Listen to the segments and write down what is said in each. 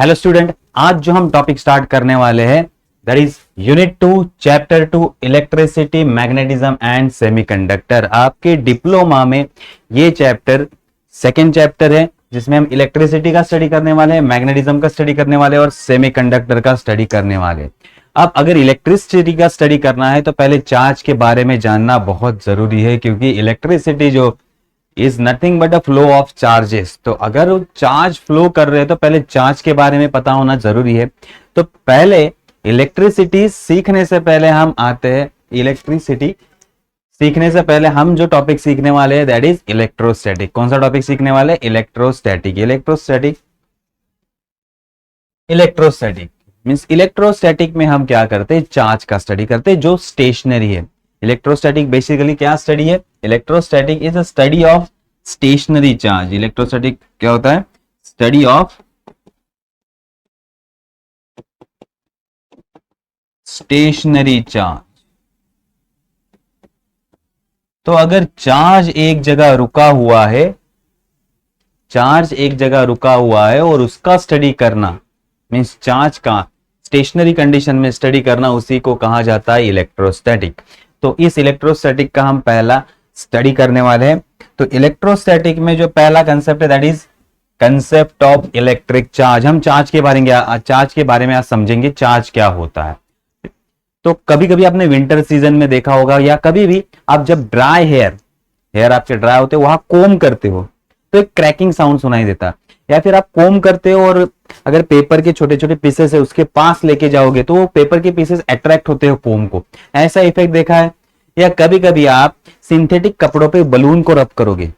Hello student, आज जो हम टॉपिक स्टार्ट करने वाले हैं that is unit 2 chapter 2 electricity magnetism and semiconductor. आपके डिप्लोमा में ये चैप्टर सेकेंड चैप्टर है जिसमें हम इलेक्ट्रिसिटी का स्टडी करने वाले हैं, मैग्नेटिज्म का स्टडी करने वाले हैं और सेमीकंडक्टर का स्टडी करने वाले हैं। अब अगर इलेक्ट्रिसिटी का स्टडी करना है तो पहले चार्ज के बारे में जानना बहुत जरूरी है, क्योंकि इलेक्ट्रिसिटी जो is nothing but a flow of charges. तो अगर चार्ज फ्लो कर रहे हैं तो पहले चार्ज के बारे में पता होना जरूरी है। तो पहले इलेक्ट्रिसिटी सीखने से पहले हम आते हैं, इलेक्ट्रिसिटी सीखने से पहले हम जो टॉपिक सीखने वाले हैं दैट इज इलेक्ट्रोस्टैटिक। कौन सा टॉपिक सीखने वाले? इलेक्ट्रोस्टैटिक। इलेक्ट्रोस्टैटिक मींस इलेक्ट्रोस्टैटिक में हम क्या करते हैं? चार्ज का स्टडी करते हैं जो स्टेशनरी है। इलेक्ट्रोस्टैटिक बेसिकली क्या स्टडी है? Electrostatic is a study of stationary charge. Electrostatic क्या होता है? Study of stationary charge. तो अगर चार्ज एक जगह रुका हुआ है, और उसका स्टडी करना मींस चार्ज का स्टेशनरी कंडीशन में स्टडी करना, उसी को कहा जाता है इलेक्ट्रोस्टैटिक। तो इस इलेक्ट्रोस्टैटिक का हम पहला स्टडी करने वाले हैं। तो इलेक्ट्रोस्टैटिक में जो पहला कंसेप्ट है that is concept of electric charge. हम चार्ज के बारे में आज समझेंगे, चार्ज क्या होता है। तो कभी कभी आपने विंटर सीजन में देखा होगा, या कभी भी आप जब ड्राई हेयर आपके ड्राई होते हो, वहां कोम करते हो तो एक क्रैकिंग साउंड सुनाई देता है। या फिर आप कोम करते हो और अगर पेपर के छोटे छोटे पीसेस है उसके पास लेके जाओगे तो वो पेपर के पीसेस अट्रैक्ट होते हो कोम को, ऐसा इफेक्ट देखा है। या कभी कभी आप सिंथेटिक कपड़ों पे बलून को रब करोगे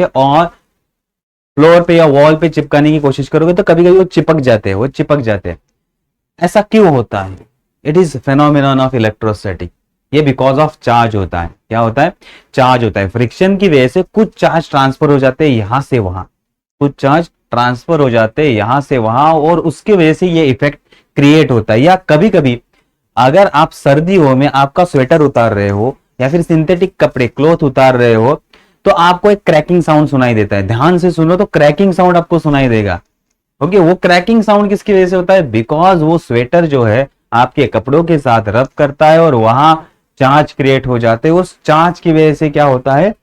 और फ्लोर पे या वॉल पे चिपकाने की कोशिश करोगे तो कभी कभी वो चिपक जाते हैं। ऐसा क्यों होता है? It is phenomenon of electrostatic. ये बिकॉज ऑफ चार्ज होता है। क्या होता है? चार्ज होता है। फ्रिक्शन की वजह से कुछ चार्ज ट्रांसफर हो जाते हैं यहां से वहां, और उसकी वजह से ये इफेक्ट क्रिएट होता है। या कभी कभी अगर आप सर्दियों में आपका स्वेटर उतार रहे हो या फिर सिंथेटिक कपड़े क्लॉथ उतार रहे हो तो आपको एक क्रैकिंग साउंड सुनाई देता है। ध्यान से सुनो तो क्रैकिंग साउंड आपको सुनाई देगा। ओके, वो क्रैकिंग साउंड किसकी वजह से होता है? बिकॉज वो स्वेटर जो है आपके कपड़ों के साथ रब करता है और वहां चार्ज क्रिएट हो जाते हैं। उस चार्ज की वजह से क्या होता है?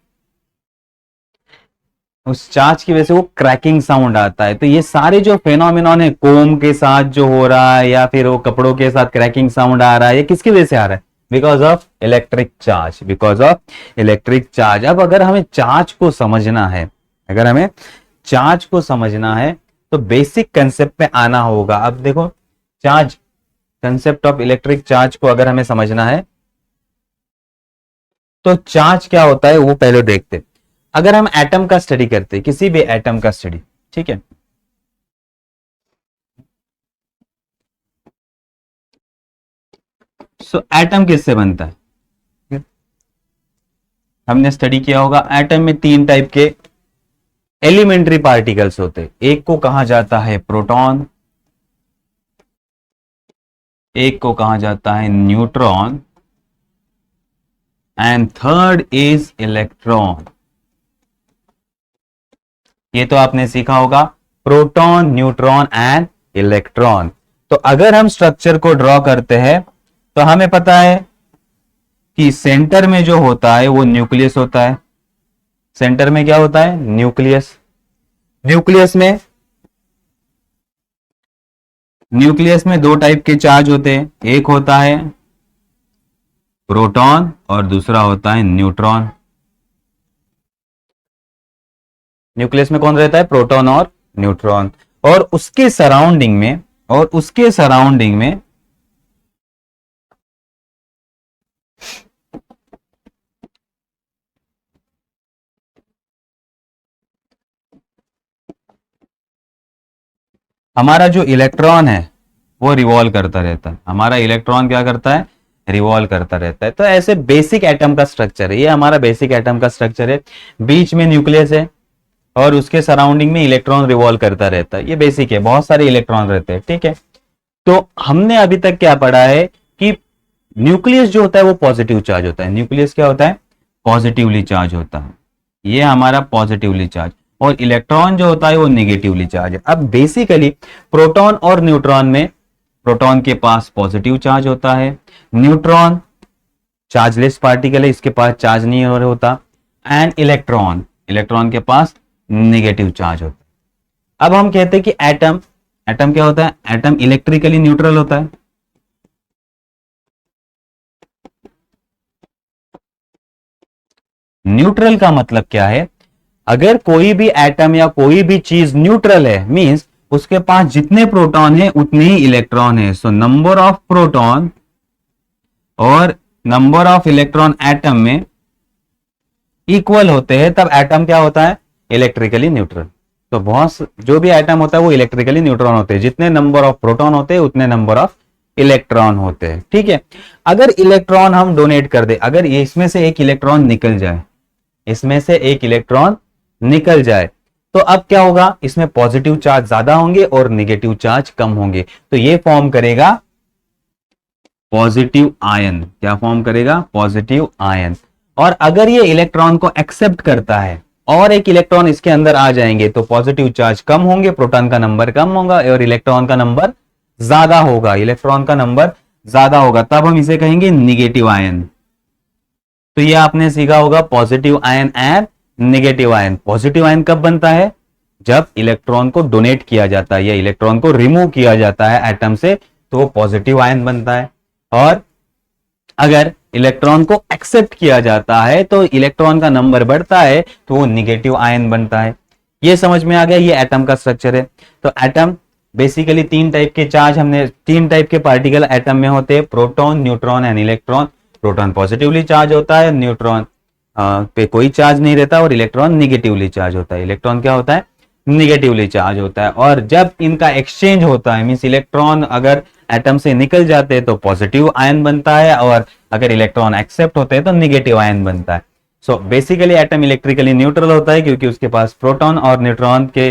उस चार्ज की वजह से वो क्रैकिंग साउंड आता है। तो ये सारे जो फेनोमेनॉन है, कोम के साथ जो हो रहा है या फिर वो कपड़ों के साथ क्रैकिंग साउंड आ रहा है, ये किसकी वजह से आ रहा है? Because of electric charge. अब अगर हमें चार्ज को समझना है तो बेसिक कंसेप्ट पे आना होगा। अब देखो, charge, concept of electric charge को अगर हमें समझना है तो चार्ज क्या होता है वो पहले देखते। अगर हम एटम का स्टडी करते, किसी भी एटम का स्टडी, ठीक है, सो एटम किससे बनता है? हमने स्टडी किया होगा, एटम में 3 टाइप के एलिमेंट्री पार्टिकल्स होते हैं। एक को कहा जाता है प्रोटॉन, एक को कहा जाता है neutron, and third is electron. ये तो आपने सीखा होगा, प्रोटॉन, न्यूट्रॉन एंड इलेक्ट्रॉन। तो अगर हम स्ट्रक्चर को ड्रॉ करते हैं तो हमें पता है कि सेंटर में जो होता है वो न्यूक्लियस होता है। सेंटर में क्या होता है? न्यूक्लियस में 2 टाइप के चार्ज होते हैं। एक होता है प्रोटॉन और दूसरा होता है न्यूट्रॉन। न्यूक्लियस में कौन रहता है? प्रोटॉन और न्यूट्रॉन। और उसके सराउंडिंग में हमारा जो इलेक्ट्रॉन है वो रिवॉल्व करता रहता है। हमारा इलेक्ट्रॉन क्या करता है? रिवॉल्व करता रहता है। तो ऐसे बेसिक एटम का स्ट्रक्चर है, ये हमारा बेसिक एटम का स्ट्रक्चर है। बीच में न्यूक्लियस है और उसके सराउंडिंग में इलेक्ट्रॉन रिवॉल्व करता रहता है। ये बेसिक है, बहुत सारे इलेक्ट्रॉन रहते हैं, ठीक है। तो हमने अभी तक क्या पढ़ा है कि न्यूक्लियस जो होता है वो पॉजिटिव चार्ज होता है। न्यूक्लियस क्या होता है? पॉजिटिवली चार्ज होता है। ये हमारा पॉजिटिवली चार्ज। और इलेक्ट्रॉन जो होता है वो नेगेटिवली चार्ज है। अब बेसिकली प्रोटॉन और न्यूट्रॉन में प्रोटॉन के पास पॉजिटिव चार्ज होता है, न्यूट्रॉन चार्जलेस पार्टिकल है, इसके पास चार्ज नहीं होता, एंड इलेक्ट्रॉन इलेक्ट्रॉन के पास नेगेटिव चार्ज होता है। अब हम कहते हैं कि एटम एटम क्या होता है? एटम इलेक्ट्रिकली न्यूट्रल होता है। न्यूट्रल का मतलब क्या है? अगर कोई भी एटम या कोई भी चीज न्यूट्रल है मींस उसके पास जितने प्रोटॉन है उतने ही इलेक्ट्रॉन है। सो नंबर ऑफ प्रोटॉन और नंबर ऑफ इलेक्ट्रॉन एटम में इक्वल होते हैं, तब एटम क्या होता है? Electrically neutral. तो बहुत जो भी एटम होता है वो इलेक्ट्रिकली न्यूट्रल होते हैं, जितने नंबर ऑफ प्रोटॉन होते हैं उतने नंबर ऑफ इलेक्ट्रॉन होते हैं। ठीक है, अगर इलेक्ट्रॉन हम डोनेट कर दे, अगर इसमें से एक इलेक्ट्रॉन निकल जाए, इसमें से एक इलेक्ट्रॉन निकल जाए, तो अब क्या होगा? इसमें पॉजिटिव चार्ज ज्यादा होंगे और नेगेटिव चार्ज कम होंगे, तो ये फॉर्म करेगा पॉजिटिव आयन। क्या फॉर्म करेगा? Positive ion. और अगर ये इलेक्ट्रॉन को एक्सेप्ट करता है और एक इलेक्ट्रॉन इसके अंदर आ जाएंगे तो पॉजिटिव चार्ज कम होंगे, प्रोटॉन का नंबर कम होगा और इलेक्ट्रॉन का नंबर ज्यादा होगा, इलेक्ट्रॉन का नंबर ज्यादा होगा, तब हम इसे कहेंगे नेगेटिव आयन। तो ये आपने सीखा होगा positive ion and negative ion. Positive ion कब बनता है? जब इलेक्ट्रॉन को डोनेट किया जाता है या इलेक्ट्रॉन को रिमूव किया जाता है एटम से, तो वो पॉजिटिव आयन बनता है। और अगर इलेक्ट्रॉन को एक्सेप्ट किया जाता है तो इलेक्ट्रॉन का नंबर बढ़ता है, तो वो नेगेटिव आयन बनता है। ये समझ में आ गया? ये एटम का स्ट्रक्चर है। तो एटम बेसिकली तीन टाइप के चार्ज हमने, तीन टाइप के पार्टिकल एटम में होते हैं, proton, neutron and electron. Proton positively charge होता है, न्यूट्रॉन पे कोई चार्ज नहीं रहता, और इलेक्ट्रॉन निगेटिवली चार्ज होता है। इलेक्ट्रॉन क्या होता है? निगेटिवली चार्ज होता है। और जब इनका एक्सचेंज होता है मींस इलेक्ट्रॉन अगर एटम से निकल जाते हैं तो पॉजिटिव आयन बनता है, और अगर इलेक्ट्रॉन एक्सेप्ट होते हैं तो निगेटिव आयन बनता है। So basically atom electrically neutral होता है क्योंकि उसके पास प्रोटॉन और न्यूट्रॉन के,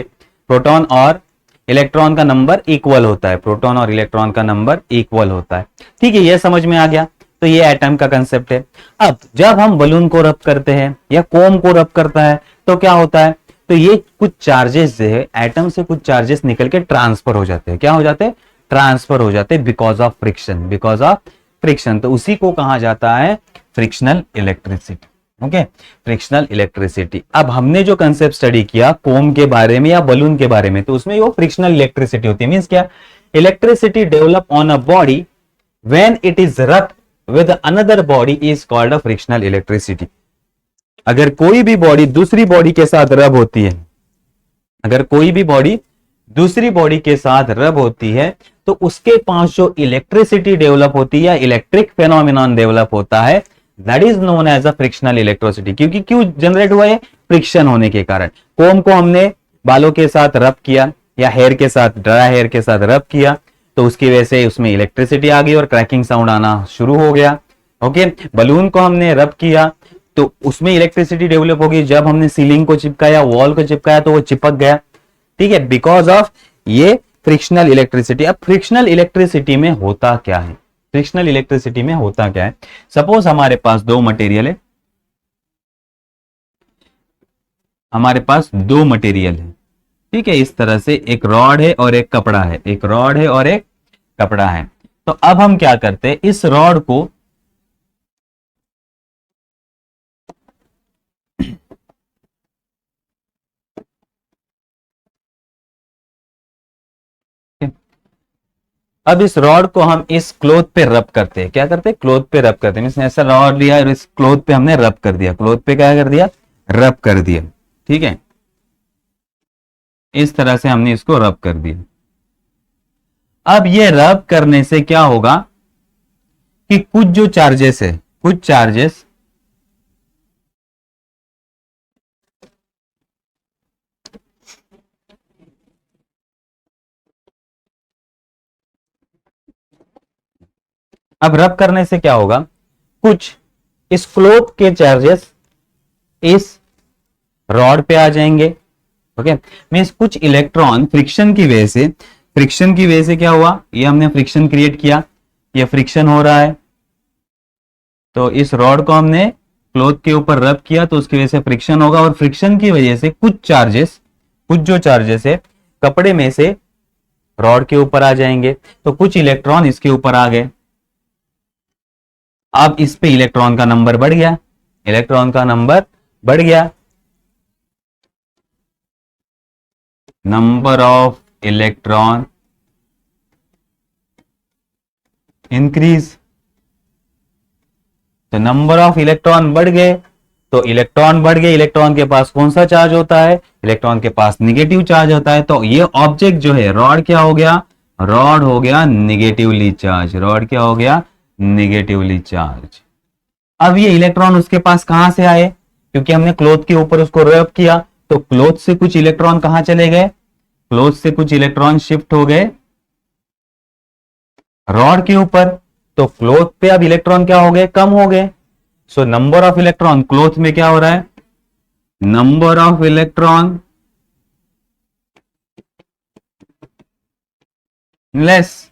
प्रोटॉन और इलेक्ट्रॉन का नंबर इक्वल होता है, प्रोटॉन और इलेक्ट्रॉन का नंबर इक्वल होता है। ठीक है, ये समझ में आ गया। तो ये एटम का कंसेप्ट है। अब जब हम बलून को रब करते हैं या कोम को रब करता है तो क्या होता है? तो ये कुछ चार्जेस जो है एटम से कुछ चार्जेस निकल के ट्रांसफर हो जाते हैं। क्या हो जाते हैं? ट्रांसफर हो जाते हैं because of friction, because of friction. तो उसी को कहा जाता है frictional electricity. Okay, frictional electricity. अब हमने जो कंसेप्ट स्टडी किया कोम के बारे में या बलून के बारे में, तो उसमें वो फ्रिक्शनल इलेक्ट्रिसिटी होती है। मींस क्या? Electricity develop on a body when it is rubbed with another body is called a frictional electricity. अगर कोई भी बॉडी दूसरी बॉडी के साथ रब होती है, अगर कोई भी बॉडी दूसरी बॉडी के साथ रब होती है तो उसके पास जो इलेक्ट्रिसिटी डेवलप होती है, इलेक्ट्रिक फेनोमेनॉन डेवलप होता है, that is known as a frictional electricity. क्योंकि क्यों जनरेट हुआ है? फ्रिक्शन होने के कारण। कोम को हमने बालों के साथ रब किया या हेयर के साथ, ड्राई हेयर के साथ रब किया, तो उसकी वजह से उसमें इलेक्ट्रिसिटी आ गई और क्रैकिंग साउंड आना शुरू हो गया। ओके, बलून को हमने रब किया तो उसमें इलेक्ट्रिसिटी डेवलप होगी। जब हमने सीलिंग को चिपकाया, वॉल को चिपकाया, तो वो चिपक गया। ठीक है, बिकॉज ऑफ ये फ्रिक्शनल इलेक्ट्रिसिटी। अब फ्रिक्शनल इलेक्ट्रिसिटी में होता क्या है? फ्रिक्शनल इलेक्ट्रिसिटी में होता क्या है? सपोज हमारे पास दो मटेरियल है, हमारे पास दो मटेरियल है। ठीक है, इस तरह से एक रॉड है और एक कपड़ा है, एक रॉड है और एक कपड़ा है। तो अब हम क्या करते हैं? इस रॉड को अब इस रॉड को हम इस क्लोथ पे रब करते हैं। क्या करते हैं? क्लोथ पे रब करते हैं। मींस ऐसा रॉड लिया और इस क्लोथ पे हमने रब कर दिया। क्लोथ पे क्या कर दिया? रब कर दिया। ठीक है, इस तरह से हमने इसको रब कर दिया। अब ये रब करने से क्या होगा कि कुछ जो चार्जेस है, कुछ चार्जेस अब रब करने से क्या होगा? कुछ इस क्लोथ के चार्जेस इस रॉड पे आ जाएंगे। ओके, मींस कुछ इलेक्ट्रॉन फ्रिक्शन की वजह से, फ्रिक्शन की वजह से क्या हुआ? ये हमने फ्रिक्शन क्रिएट किया, ये फ्रिक्शन हो रहा है, तो इस रॉड को हमने क्लॉथ के ऊपर रब किया तो उसकी वजह से फ्रिक्शन होगा, और फ्रिक्शन की वजह से कुछ जो चार्जेस है कपड़े में से रॉड के ऊपर आ जाएंगे, तो कुछ इलेक्ट्रॉन इसके ऊपर आ गए। अब इस पे इलेक्ट्रॉन का नंबर बढ़ गया, इलेक्ट्रॉन का नंबर बढ़ गया, नंबर ऑफ इलेक्ट्रॉन इंक्रीज। तो नंबर ऑफ इलेक्ट्रॉन बढ़ गए, तो इलेक्ट्रॉन बढ़ गए, इलेक्ट्रॉन के पास कौन सा चार्ज होता है, इलेक्ट्रॉन के पास निगेटिव चार्ज होता है। तो ये ऑब्जेक्ट जो है रॉड क्या हो गया, रॉड हो गया निगेटिवली चार्ज, रॉड क्या हो गया निगेटिवली चार्ज। अब ये इलेक्ट्रॉन उसके पास कहां से आए, क्योंकि हमने क्लॉथ के ऊपर उसको रब किया, तो क्लॉथ से कुछ इलेक्ट्रॉन कहां चले गए, क्लॉथ से कुछ इलेक्ट्रॉन शिफ्ट हो गए रॉड के ऊपर, तो क्लॉथ पे अब इलेक्ट्रॉन क्या हो गए, कम हो गए। So number of electron cloth में क्या हो रहा है, number of electron less,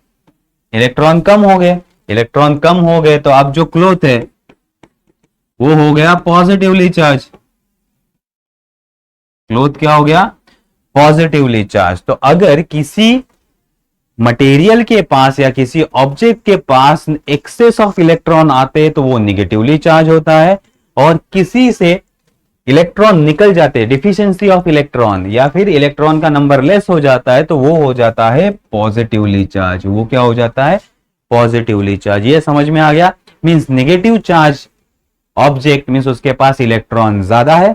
electron कम हो गए, इलेक्ट्रॉन कम हो गए, तो अब जो क्लॉथ है वो हो गया पॉजिटिवली चार्ज, क्लॉथ क्या हो गया पॉजिटिवली चार्ज। तो अगर किसी मटेरियल के पास या किसी ऑब्जेक्ट के पास एक्सेस ऑफ इलेक्ट्रॉन आते तो वो निगेटिवली चार्ज होता है, और किसी से इलेक्ट्रॉन निकल जाते, डिफिशियंसी ऑफ इलेक्ट्रॉन या फिर इलेक्ट्रॉन का नंबर लेस हो जाता है, तो वो हो जाता है पॉजिटिवली चार्ज, वो क्या हो जाता है पॉजिटिवली चार्ज। ये समझ में आ गया, means negative charge object means उसके पास इलेक्ट्रॉन ज्यादा है,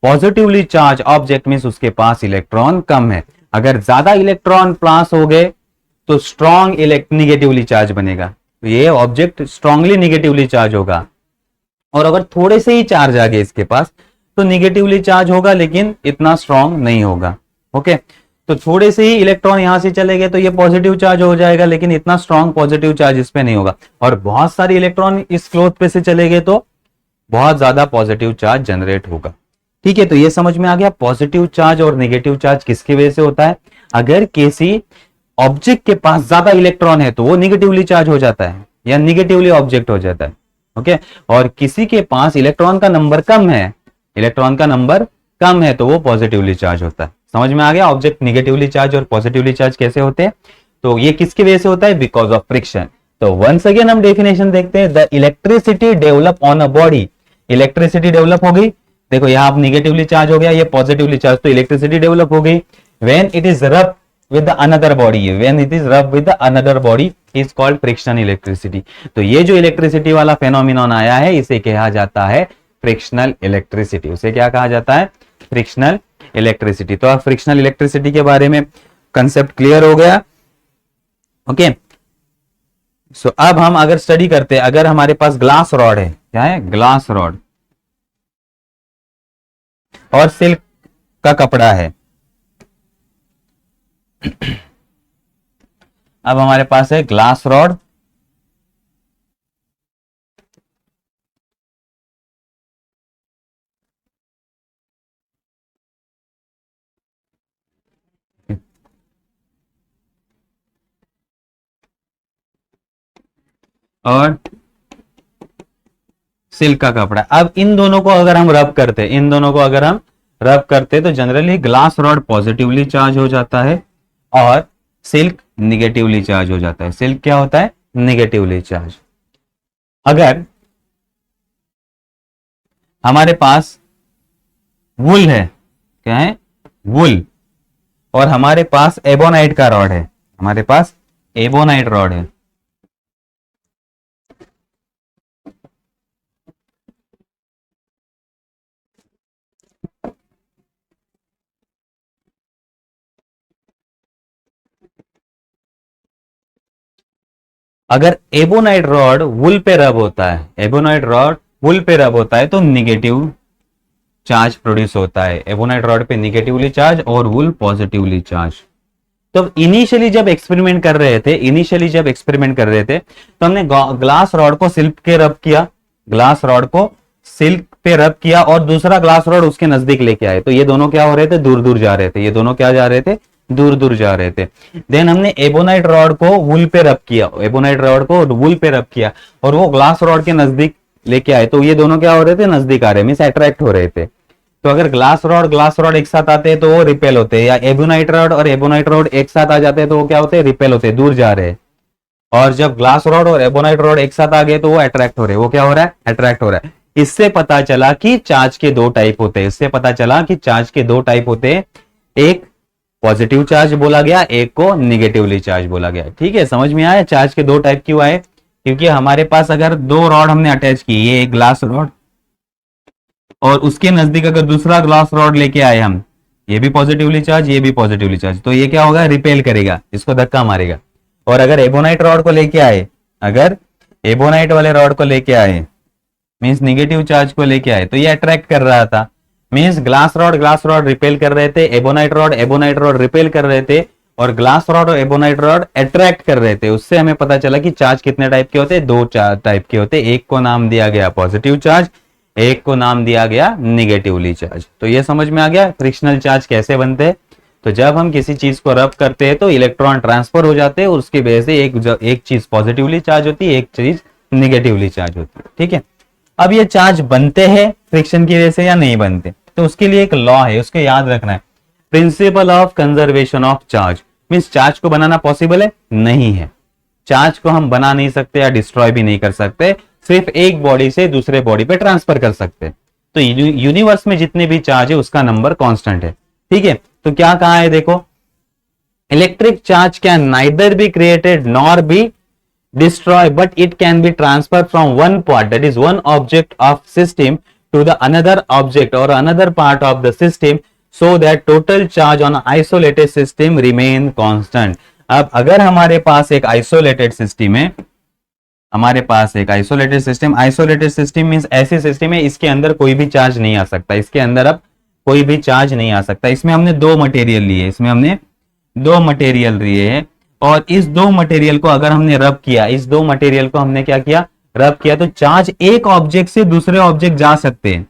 पॉजिटिवली चार्ज ऑब्जेक्ट मींस उसके पास इलेक्ट्रॉन कम है। अगर ज्यादा इलेक्ट्रॉन पास हो गए तो स्ट्रॉन्ग निगेटिवली चार्ज बनेगा, तो ये ऑब्जेक्ट स्ट्रांगली निगेटिवली चार्ज होगा, और अगर थोड़े से ही चार्ज आ गए इसके पास तो निगेटिवली चार्ज होगा लेकिन इतना स्ट्रांग नहीं होगा। ओके, तो थोड़े से ही इलेक्ट्रॉन यहां से चले गए तो ये पॉजिटिव चार्ज हो जाएगा लेकिन इतना स्ट्रांग पॉजिटिव चार्ज इस पे नहीं होगा, और बहुत सारे इलेक्ट्रॉन इस क्लॉथ पे से चले गए तो बहुत ज्यादा पॉजिटिव चार्ज जनरेट होगा। ठीक है, तो ये समझ में आ गया पॉजिटिव चार्ज और नेगेटिव चार्ज किसकी वजह से होता है। अगर किसी ऑब्जेक्ट के पास ज्यादा इलेक्ट्रॉन है तो वो निगेटिवली चार्ज हो जाता है या निगेटिवली ऑब्जेक्ट हो जाता है। ओके, और किसी के पास इलेक्ट्रॉन का नंबर कम है, इलेक्ट्रॉन का नंबर कम है तो वो पॉजिटिवली चार्ज होता है। समझ में आ गया ऑब्जेक्ट निगेटिवली चार्ज और पॉजिटिवली चार्ज कैसे होते हैं। तो ये किसकी वजह से होता है, बिकॉज ऑफ फ्रिक्शन। तो वंस अगेन हम डेफिनेशन देखते हैं, the electricity develop on a body, electricity develop हो गई, देखो यहां निगेटिवली चार्ज हो गया, ये पॉजिटिवली चार्ज, तो इलेक्ट्रिसिटी डेवलप हो गई व्हेन इट इज रब with the another body, when it is rubbed with the another body is called friction electricity। तो ये जो इलेक्ट्रिसिटी वाला फेनोमिनॉन आया है इसे कहा जाता है फ्रिक्शनल इलेक्ट्रिसिटी, उसे क्या कहा जाता है फ्रिक्शनल इलेक्ट्रिसिटी। तो अब फ्रिक्शनल इलेक्ट्रिसिटी के बारे में कंसेप्ट क्लियर हो गया। ओके, सो अब हम अगर स्टडी करते हैं, अगर हमारे पास ग्लास रॉड है, क्या है ग्लास रॉड, और सिल्क का कपड़ा है, अब हमारे पास है ग्लास रॉड और सिल्क का कपड़ा। अब इन दोनों को अगर हम रब करते, इन दोनों को अगर हम रब करते तो generally glass rod positively charge हो जाता है और सिल्क निगेटिवली चार्ज हो जाता है। सिल्क क्या होता है निगेटिवली चार्ज। अगर हमारे पास वुल है, क्या है वुल, और हमारे पास एबोनाइट का रॉड है, हमारे पास एबोनाइट रॉड है, अगर एबोनाइट रॉड वुल पे रब होता है, एबोनाइट रॉड वुल पे रब होता है तो निगेटिव चार्ज प्रोड्यूस होता है। एबोनाइट रॉड पे निगेटिवली चार्ज और वुल पॉजिटिवली चार्ज। तो इनिशियली जब एक्सपेरिमेंट कर रहे थे, तो हमने ग्लास रॉड को सिल्क के रब किया, ग्लास रॉड को सिल्क पे रब किया और दूसरा ग्लास रॉड उसके नजदीक लेके आए, तो ये दोनों क्या हो रहे थे दूर दूर जा रहे थे, ये दोनों क्या जा रहे थे दूर दूर जा रहे थे। देन हमने एबोनाइट रॉड को वुल पे रब किया, एबोनाइट रॉड को वुल पे रब किया और वो ग्लास रॉड के नजदीक लेके आए तो ये दोनों क्या हो रहे थे, नजदीक आ रहे, मींस अट्रैक्ट हो रहे थे। तो अगर ग्लास रॉड एक साथ आते हैं तो वो रिपेल होते हैं, या एबोनाइट रॉड और एबोनाइट रॉड एक साथ आ जाते हैं तो वो क्या होते हैं, रिपेल होते हैं, दूर जा रहे हैं। और जब ग्लास रॉड और एबोनाइट रॉड एक साथ आ गए तो वो अट्रैक्ट हो रहे हैं, वो क्या हो रहा है, अट्रैक्ट हो रहा है। इससे पता चला कि चार्ज के दो टाइप होते हैं, इससे पता चला कि चार्ज के दो टाइप होते हैं, एक पॉजिटिव चार्ज बोला गया, एक को निगेटिवली चार्ज बोला गया। ठीक है, समझ में आया चार्ज के दो टाइप क्यों आए, क्योंकि हमारे पास अगर दो रॉड हमने अटैच की, ये एक ग्लास रॉड और उसके नजदीक अगर दूसरा ग्लास रॉड लेके आए हम, ये भी पॉजिटिवली चार्ज, ये भी पॉजिटिवली चार्ज, तो ये क्या होगा, रिपेल करेगा, इसको धक्का मारेगा। और अगर एबोनाइट रॉड को लेके आए, अगर एबोनाइट वाले रॉड को लेके आए, मींस निगेटिव चार्ज को लेके आए, तो ये अट्रैक्ट कर रहा था। मींस ग्लास रॉड रिपेल कर रहे थे, एबोनाइट रॉड रिपेल कर रहे थे, और ग्लास रॉड और एबोनाइट रॉड अट्रैक्ट कर रहे थे। उससे हमें पता चला कि चार्ज कितने टाइप के होते हैं, दो टाइप के होते हैं। एक को नाम दिया गया पॉजिटिव चार्ज, एक को नाम दिया गया निगेटिवली चार्ज। तो ये समझ में आ गया फ्रिक्शनल चार्ज कैसे बनते हैं। तो जब हम किसी चीज को रब करते हैं तो इलेक्ट्रॉन ट्रांसफर हो जाते हैं, और उसकी वजह से एक चीज पॉजिटिवली चार्ज होती है, एक चीज निगेटिवली चार्ज होती है। ठीक है, अब ये चार्ज बनते हैं फ्रिक्शन की वजह से या नहीं बनते, तो उसके लिए एक लॉ है, उसको याद रखना है, principle of conservation of charge. Means charge को बनाना पॉसिबल है, नहीं है, चार्ज को हम बना नहीं सकते या डिस्ट्रॉय भी नहीं कर सकते, सिर्फ एक बॉडी से दूसरे बॉडी पे ट्रांसफर कर सकते हैं। तो यूनिवर्स में जितने भी चार्ज है उसका नंबर कांस्टेंट है। ठीक है, तो क्या कहा है देखो, electric charge can neither be created nor be destroy, but it can be transferred from one part, that is one object of system, to the another object or another part of the system, so that total charge on isolated system remain constant. अब अगर हमारे पास एक isolated system है, हमारे पास एक isolated system means ऐसी system है इसके अंदर कोई भी चार्ज नहीं आ सकता, इसके अंदर अब कोई भी चार्ज नहीं आ सकता। इसमें हमने दो मटेरियल लिए हैं, और इस दो मटेरियल को अगर हमने रब किया, इस दो मटेरियल को हमने क्या किया, रब किया, तो चार्ज एक ऑब्जेक्ट से दूसरे ऑब्जेक्ट जा सकते हैं,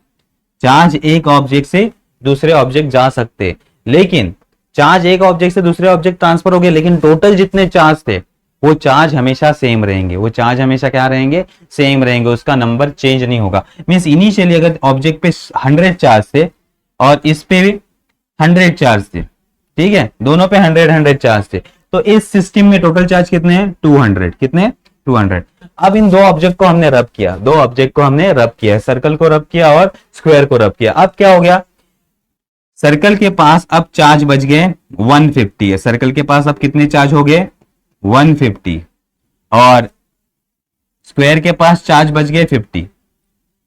चार्ज एक ऑब्जेक्ट से दूसरे ऑब्जेक्ट जा सकते हैं। लेकिन चार्ज एक ऑब्जेक्ट से दूसरे ऑब्जेक्ट ट्रांसफर हो गए, लेकिन टोटल जितने चार्ज थे वो चार्ज हमेशा सेम रहेंगे, वो चार्ज हमेशा क्या रहेंगे, सेम रहेंगे, उसका नंबर चेंज नहीं होगा। मींस इनिशियली अगर ऑब्जेक्ट पे 100 चार्ज थे और इस पे भी 100 चार्ज थे, ठीक है, दोनों पे 100 चार्ज थे, तो इस सिस्टम में टोटल चार्ज कितने हैं, 200। कितने, 200। अब इन दो ऑब्जेक्ट को हमने रब किया, सर्कल को रब किया और स्क्वायर को रब किया। अब क्या हो गया, सर्कल के पास अब चार्ज बच गए 150 है, सर्कल के पास अब कितने चार्ज हो गए, 150, और स्क्वायर के पास चार्ज बच गए 50।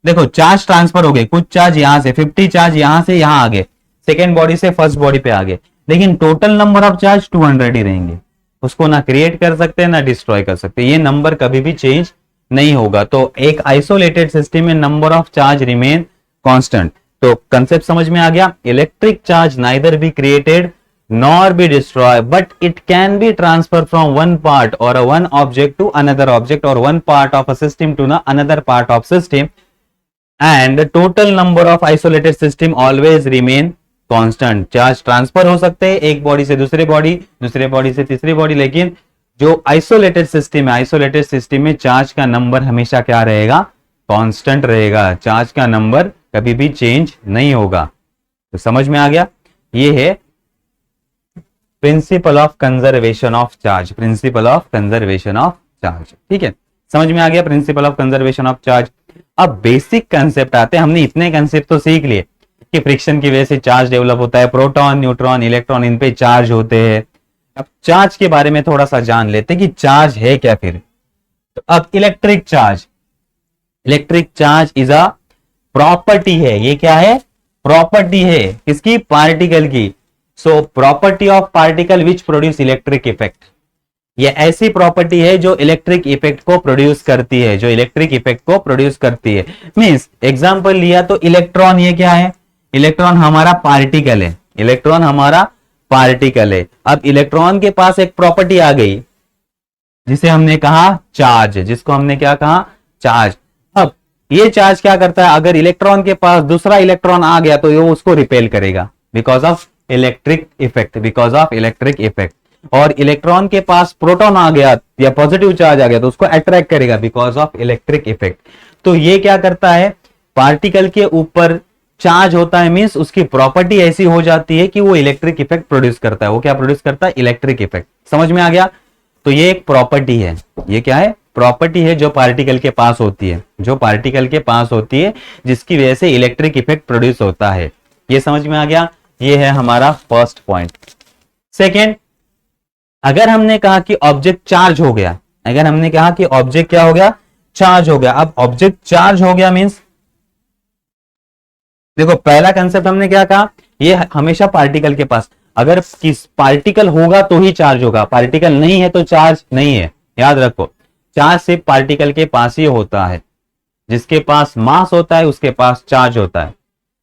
देखो चार्ज ट्रांसफर हो गए, कुछ चार्ज यहां से 50 चार्ज यहां से यहां आ गए, सेकेंड बॉडी से फर्स्ट बॉडी पे आ गए, लेकिन टोटल नंबर ऑफ चार्ज 200 ही रहेंगे, उसको ना क्रिएट कर सकते ना डिस्ट्रॉय कर सकते, ये नंबर कभी भी चेंज नहीं होगा। तो एक आइसोलेटेड सिस्टम में number of charge remain constant. तो कंसेप्ट समझ में आ गया, electric charge neither be created nor be destroyed, but it can be transferred from one part or one object to another object, or one part of a system to another part of system, and the total number of isolated system always remain constant. Charge transfer हो सकते हैं एक body से दूसरे body, दूसरे body से तीसरी body, लेकिन जो आइसोलेटेड सिस्टम है, आइसोलेटेड सिस्टम में चार्ज का नंबर हमेशा क्या रहेगा, कांस्टेंट रहेगा, चार्ज का नंबर कभी भी चेंज नहीं होगा। तो समझ में आ गया, ये है principle of conservation of charge, principle of conservation of charge. ठीक है, समझ में आ गया principle of conservation of charge. अब बेसिक कंसेप्ट आते हैं, हमने इतने कंसेप्ट तो सीख लिए कि फ्रिक्शन की वजह से चार्ज डेवलप होता है, प्रोटॉन न्यूट्रॉन इलेक्ट्रॉन इन पे चार्ज होते हैं। अब चार्ज के बारे में थोड़ा सा जान लेते हैं कि चार्ज है क्या फिर। तो अब electric charge is a property है, ये क्या है, प्रॉपर्टी है किसकी, पार्टिकल की। So property of particle which produce electric effect, ये ऐसी प्रॉपर्टी है जो इलेक्ट्रिक इफेक्ट को प्रोड्यूस करती है, जो इलेक्ट्रिक इफेक्ट को प्रोड्यूस करती है। मींस एग्जांपल लिया तो इलेक्ट्रॉन, ये क्या है, इलेक्ट्रॉन हमारा पार्टिकल है, इलेक्ट्रॉन हमारा पार्टिकल है। अब इलेक्ट्रॉन के पास एक प्रॉपर्टी आ गई जिसे हमने कहा चार्ज, जिसको हमने क्या कहा, चार्ज। अब ये चार्ज क्या करता है, अगर इलेक्ट्रॉन के पास दूसरा इलेक्ट्रॉन आ गया तो ये उसको रिपेल करेगा because of electric effect, because of electric effect. और इलेक्ट्रॉन के पास प्रोटॉन आ गया या पॉजिटिव चार्ज आ गया तो उसको अट्रैक्ट करेगा बिकॉज ऑफ इलेक्ट्रिक इफेक्ट। तो ये क्या करता है, पार्टिकल के ऊपर चार्ज होता है, मींस उसकी प्रॉपर्टी ऐसी हो जाती है कि वो इलेक्ट्रिक इफेक्ट प्रोड्यूस करता है। वो क्या प्रोड्यूस करता है, इलेक्ट्रिक इफेक्ट। समझ में आ गया? तो ये एक प्रॉपर्टी है, ये क्या है, प्रॉपर्टी है जो पार्टिकल के पास होती है, जो पार्टिकल के पास होती है, जिसकी वजह से इलेक्ट्रिक इफेक्ट प्रोड्यूस होता है। ये समझ में आ गया? ये है हमारा फर्स्ट पॉइंट। सेकेंड, अगर हमने कहा कि ऑब्जेक्ट चार्ज हो गया, अगर हमने कहा कि ऑब्जेक्ट क्या हो गया, चार्ज हो गया। अब ऑब्जेक्ट चार्ज हो गया मींस, देखो पहला कंसेप्ट हमने क्या कहा, ये हमेशा पार्टिकल के पास, अगर किस पार्टिकल होगा तो ही चार्ज होगा, पार्टिकल नहीं है तो चार्ज नहीं है। याद रखो, चार्ज सिर्फ पार्टिकल के पास ही होता है, जिसके पास मास होता है उसके पास चार्ज होता है।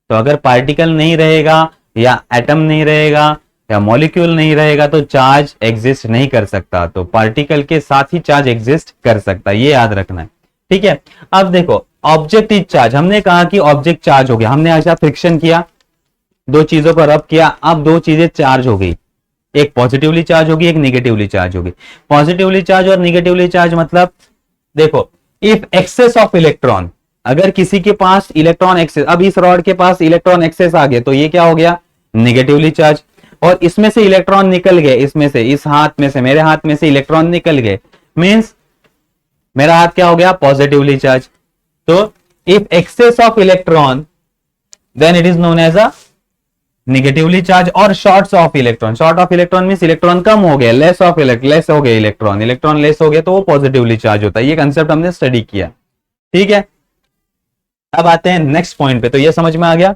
तो अगर पार्टिकल नहीं रहेगा या एटम नहीं रहेगा या मॉलिक्यूल नहीं रहेगा तो चार्ज एग्जिस्ट नहीं कर सकता। तो पार्टिकल के साथ ही चार्ज एग्जिस्ट कर सकता है, ये याद रखना है। ठीक है, अब देखो ऑब्जेक्ट इज चार्ज, हमने कहा कि ऑब्जेक्ट चार्ज हो गया, हमने ऐसा फ्रिक्शन किया, दो चीजों को रब किया, अब दो चीजें चार्ज हो गई, एक पॉजिटिवली चार्ज होगी एक निगेटिवली चार्ज होगी। पॉजिटिवली चार्ज और निगेटिवली चार्ज मतलब, देखो इफ एक्सेस ऑफ इलेक्ट्रॉन, अगर किसी के पास इलेक्ट्रॉन एक्सेस, अब इस रॉड के पास इलेक्ट्रॉन एक्सेस आ गए तो ये क्या हो गया, निगेटिवली चार्ज। और इसमें से इलेक्ट्रॉन निकल गए, इसमें से, इस हाथ में से, मेरे हाथ में से इलेक्ट्रॉन निकल गए, मींस मेरा हाथ क्या हो गया, पॉजिटिवली चार्ज। तो if excess of electron then it is known as a negatively charge. और shorts of electron, short of electron means electron कम हो गए, लेस ऑफ लेस हो गए इलेक्ट्रॉन, इलेक्ट्रॉन लेस हो गए तो वो पॉजिटिवली चार्ज होता है। ये कंसेप्ट हमने स्टडी किया। ठीक है, अब आते हैं नेक्स्ट पॉइंट पे। तो ये समझ में आ गया,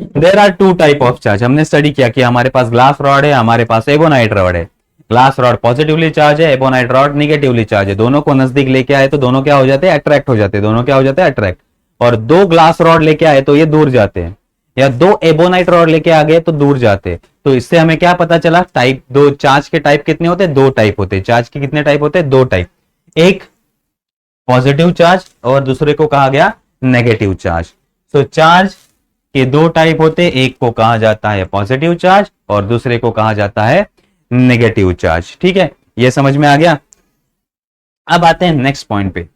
there are two type of charge. हमने स्टडी किया कि हमारे पास ग्लास रॉड है, हमारे पास एबोनाइट रॉड है। ग्लास रॉड पॉजिटिवली चार्ज है, एबोनाइट रॉड निगेटिवली चार्ज है। दोनों को नजदीक लेके आए तो दोनों क्या हो जाते हैं, अट्रैक्ट हो जाते हैं, दोनों क्या हो जाते हैं, अट्रैक्ट। और दो ग्लास रॉड लेके आए तो ये दूर जाते हैं, या दो एबोनाइट रॉड लेके आ गए तो दूर जाते हैं। तो इससे हमें क्या पता चला, टाइप, दो चार्ज के टाइप कितने होते हैं, दो टाइप होते हैं। चार्ज के कितने टाइप होते हैं, दो टाइप, एक पॉजिटिव चार्ज और दूसरे को कहा गया नेगेटिव चार्ज। तो चार्ज के दो टाइप होते हैं, एक को कहा जाता है पॉजिटिव चार्ज और दूसरे को कहा जाता है नेगेटिव चार्ज। ठीक है, ये समझ में आ गया। अब आते हैं नेक्स्ट पॉइंट पे।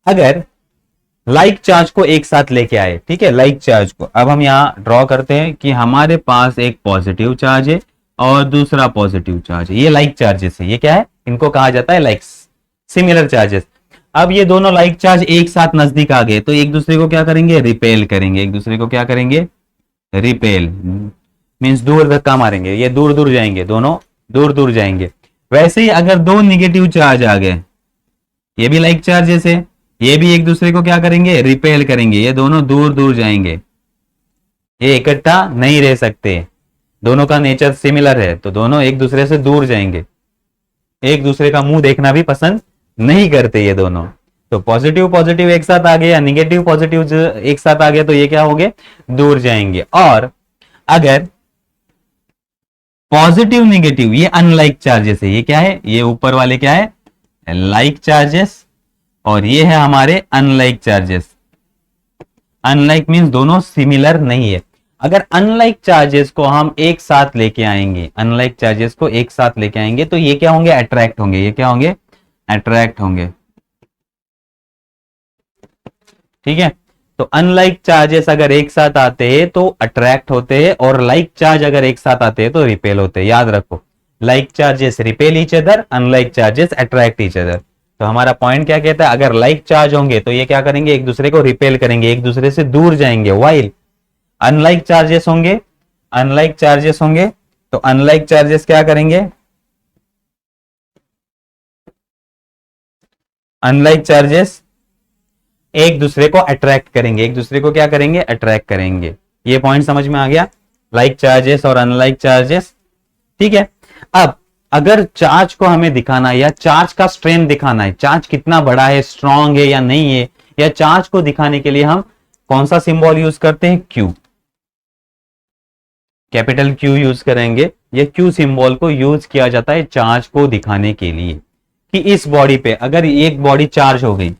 अगर लाइक चार्ज को एक साथ लेके आए, ठीक है, लाइक चार्ज को, अब हम यहां ड्रॉ करते हैं कि हमारे पास एक पॉजिटिव चार्ज है और दूसरा पॉजिटिव चार्ज है। ये लाइक चार्जेस है, ये क्या है, इनको कहा जाता है लाइक्स, सिमिलर चार्जेस। अब ये दोनों लाइक चार्ज एक साथ नजदीक आ गए तो एक दूसरे को क्या करेंगे, रिपेल करेंगे। एक दूसरे को क्या करेंगे, रिपेल मींस दूर धक्का मारेंगे, ये दूर दूर जाएंगे, दोनों दूर दूर जाएंगे। वैसे ही अगर दो निगेटिव चार्ज आ गए, ये भी लाइक चार्जेस है, ये भी एक दूसरे को क्या करेंगे, रिपेल करेंगे, ये दोनों दूर दूर जाएंगे, ये इकट्ठा नहीं रह सकते, दोनों का नेचर सिमिलर है तो दोनों एक दूसरे से दूर जाएंगे, एक दूसरे का मुंह देखना भी पसंद नहीं करते ये दोनों। तो पॉजिटिव पॉजिटिव एक साथ आ गए या निगेटिव पॉजिटिव एक साथ आ गए तो ये क्या हो गए, दूर जाएंगे। और अगर पॉजिटिव निगेटिव, ये अनलाइक चार्जेस है, ये क्या है, ये ऊपर वाले क्या है, लाइक चार्जेस, और ये है हमारे अनलाइक चार्जेस। अनलाइक मींस दोनों सिमिलर नहीं है। अगर अनलाइक चार्जेस को हम एक साथ लेके आएंगे, अनलाइक चार्जेस को एक साथ लेके आएंगे तो ये क्या होंगे, अट्रैक्ट होंगे, ये क्या होंगे, अट्रैक्ट होंगे। ठीक है, तो अनलाइक चार्जेस अगर एक साथ आते हैं तो अट्रैक्ट होते हैं और लाइक चार्ज अगर एक साथ आते हैं तो रिपेल होते हैं। याद रखो, like charges repel each other, unlike charges attract each other. तो हमारा पॉइंट क्या कहता है, अगर लाइक चार्ज होंगे तो ये क्या करेंगे, एक दूसरे को रिपेल करेंगे, एक दूसरे से दूर जाएंगे। वाइल अनलाइक चार्जेस होंगे, अनलाइक चार्जेस होंगे तो अनलाइक चार्जेस क्या करेंगे, अनलाइक चार्जेस एक दूसरे को अट्रैक्ट करेंगे, एक दूसरे को क्या करेंगे, अट्रैक्ट करेंगे। ये पॉइंट समझ में आ गया, लाइक चार्जेस और अनलाइक चार्जेस। ठीक है, अब अगर चार्ज को हमें दिखाना है या चार्ज का स्ट्रेंथ दिखाना है, चार्ज कितना बड़ा है, स्ट्रांग है या नहीं है, या चार्ज को दिखाने के लिए हम कौन सा सिंबल यूज करते हैं, क्यू, कैपिटल क्यू यूज करेंगे। ये क्यू सिंबल को यूज किया जाता है चार्ज को दिखाने के लिए कि इस बॉडी पे अगर एक बॉडी चार्ज हो गई,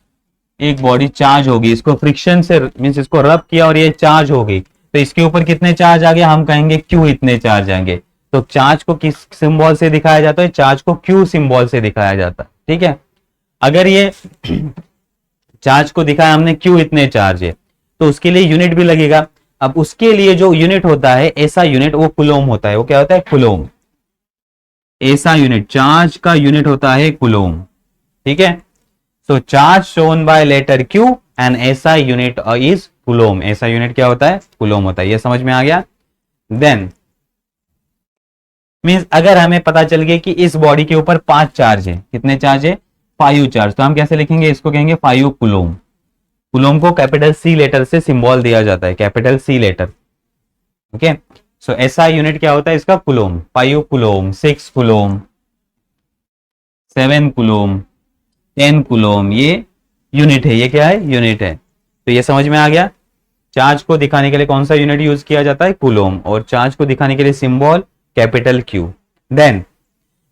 एक बॉडी चार्ज होगी, इसको फ्रिक्शन से मींस इसको रब किया और ये चार्ज हो गई तो इसके ऊपर कितने चार्ज आ गए, हम कहेंगे क्यू इतने चार्ज आएंगे। तो चार्ज को किस सिंबल से दिखाया जाता है, चार्ज को क्यू सिंबल से दिखाया जाता है। ठीक है, अगर ये चार्ज को दिखाया हमने क्यू इतने चार्ज है, तो उसके लिए यूनिट भी लगेगा। अब उसके लिए जो यूनिट होता है ऐसा यूनिट, वो कूलोम होता है। वो क्या होता है? कूलोम। ऐसा यूनिट, चार्ज का यूनिट होता है कूलोम। ठीक है, so charge shown by letter Q and its unit is coulomb. Its unit क्या होता है? कूलोम होता है। ये समझ में आ गया? देन मींस अगर हमें पता चल गया कि इस बॉडी के ऊपर 5 चार्ज है, कितने चार्ज है? 5 चार्ज, तो हम कैसे लिखेंगे इसको? कहेंगे 5 कूलोम। कूलोम को कैपिटल सी लेटर से सिंबल दिया जाता है, कैपिटल सी लेटर। ओके, सो ऐसा यूनिट क्या होता है इसका? Coulomb. 5 coulomb, 6 coulomb, 7 coulomb, 10 coulomb, ये यूनिट है। ये क्या है? यूनिट है। तो ये समझ में आ गया। चार्ज को दिखाने के लिए कौन सा यूनिट यूज किया जाता है? कूलोम। और चार्ज को दिखाने के लिए symbol capital Q. Then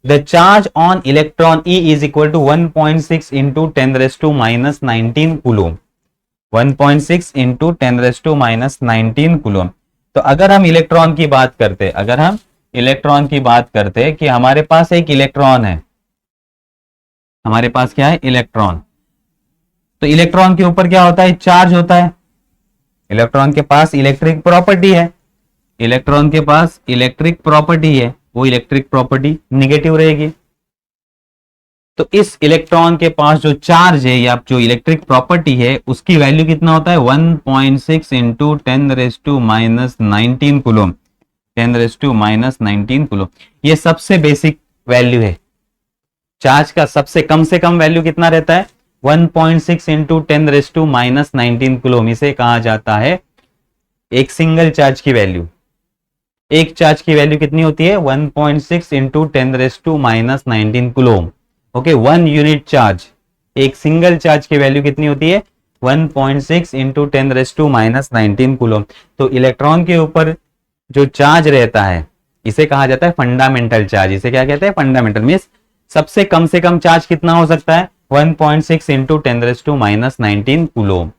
the charge on electron E is equal to 1.6 into 10⁻⁻19 coulomb. 1.6 into 10⁻⁻19 coulomb. तो अगर हम इलेक्ट्रॉन की बात करते, अगर हम इलेक्ट्रॉन की बात करते कि हमारे पास एक इलेक्ट्रॉन है, हमारे पास क्या है? इलेक्ट्रॉन। तो इलेक्ट्रॉन के ऊपर क्या होता है? चार्ज होता है। इलेक्ट्रॉन के पास इलेक्ट्रिक प्रॉपर्टी है, इलेक्ट्रॉन के पास इलेक्ट्रिक प्रॉपर्टी है, वो इलेक्ट्रिक प्रॉपर्टी निगेटिव रहेगी। तो इस इलेक्ट्रॉन के पास जो चार्ज है या जो इलेक्ट्रिक प्रॉपर्टी है उसकी वैल्यू कितना होता है? 1.6 इंटू 10⁻⁻19 कूलोम। 10⁻⁻19 कूलोम, ये सबसे बेसिक वैल्यू है। चार्ज का सबसे कम से कम वैल्यू कितना रहता है? 1.6 इंटू 10⁻⁻19 कूलोम। इसे कहा जाता है एक सिंगल चार्ज की वैल्यू। एक चार्ज की वैल्यू कितनी होती है? 1.6 into 10⁻⁻19 coulomb. Okay, 1 unit charge, एक सिंगल चार्ज की वैल्यू कितनी होती है? 1.6 इंटू 10⁻⁻19 कूलोम। तो इलेक्ट्रॉन के ऊपर जो चार्ज रहता है इसे कहा जाता है फंडामेंटल चार्ज। इसे क्या कहते हैं? फंडामेंटल। मींस सबसे कम से कम चार्ज कितना हो सकता है? 1.6 इंटू 10⁻⁻19 कूलोम।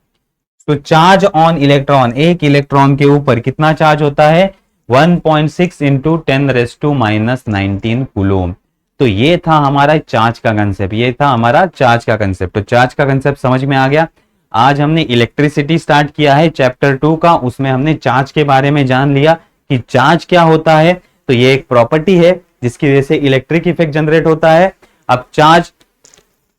तो चार्ज ऑन इलेक्ट्रॉन, एक इलेक्ट्रॉन के ऊपर कितना चार्ज होता है? 1.6 इंटू 10⁻⁻19 कूलोम। तो ये था हमारा चार्ज का कंसेप्ट, ये था हमारा चार्ज का कंसेप्ट। तो चार्ज का कंसेप्ट समझ में आ गया। आज हमने इलेक्ट्रिसिटी स्टार्ट किया है चैप्टर 2 का, उसमें हमने चार्ज के बारे में जान लिया कि चार्ज क्या होता है। तो ये एक प्रॉपर्टी है जिसकी वजह से इलेक्ट्रिक इफेक्ट जनरेट होता है। अब चार्ज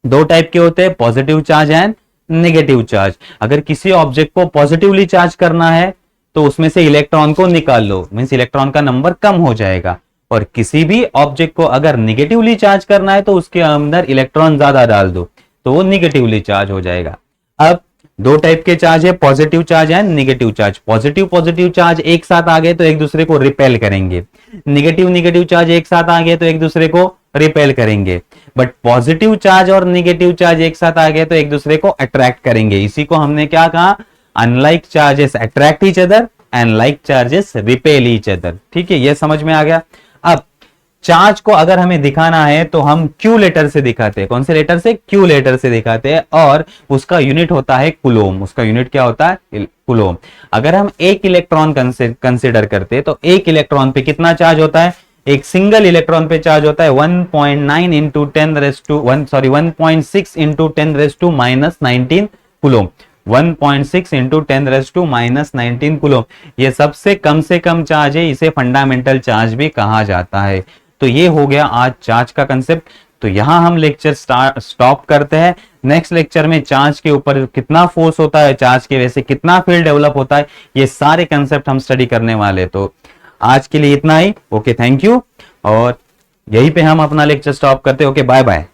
दो टाइप के होते हैं, positive charge and negative charge. अगर किसी ऑब्जेक्ट को पॉजिटिवली चार्ज करना है तो उसमें से इलेक्ट्रॉन को निकाल लो, मींस इलेक्ट्रॉन का नंबर कम हो जाएगा। और किसी भी ऑब्जेक्ट को अगर निगेटिवली चार्ज करना है तो उसके अंदर इलेक्ट्रॉन ज्यादा डाल दो तो वो निगेटिवली चार्ज हो जाएगा। अब दो टाइप के चार्ज है, positive charge and negative charge. Positive charge एक साथ आ गए तो एक दूसरे को रिपेल करेंगे, नेगेटिव चार्ज एक साथ आ गए तो एक दूसरे को रिपेल करेंगे। बट पॉजिटिव चार्ज और नेगेटिव चार्ज एक साथ आ गए तो एक दूसरे को अट्रैक्ट करेंगे। इसी को हमने क्या कहा? Unlike charges attract each other and like charges repel each other. ठीक है, ये समझ में आ गया। अब चार्ज को अगर हमें दिखाना है तो हम क्यू लेटर से दिखाते हैं। कौन से लेटर से? क्यू लेटर से दिखाते हैं। और उसका यूनिट होता है कूलोम। उसका यूनिट क्या होता है? कूलोम। अगर हम एक इलेक्ट्रॉन कंसिडर करते हैं तो एक इलेक्ट्रॉन पे कितना चार्ज होता है? एक सिंगल इलेक्ट्रॉन पे चार्ज होता है 1.9 into 1.6 into 10⁻⁻19 coulomb. 1.6 into 10⁻⁻19 coulomb, ये सबसे कम से कम चार्ज है। इसे फंडामेंटल चार्ज भी कहा जाता है। तो ये हो गया आज चार्ज का कंसेप्ट। तो यहां हम लेक्चर स्टॉप करते हैं। नेक्स्ट लेक्चर में चार्ज के ऊपर कितना फोर्स होता है, चार्ज की वजह से कितना फील्ड डेवलप होता है, ये सारे कंसेप्ट हम स्टडी करने वाले। तो आज के लिए इतना ही। Okay, thank you. और यहीं पे हम अपना लेक्चर स्टॉप करते हैं। Okay, bye bye.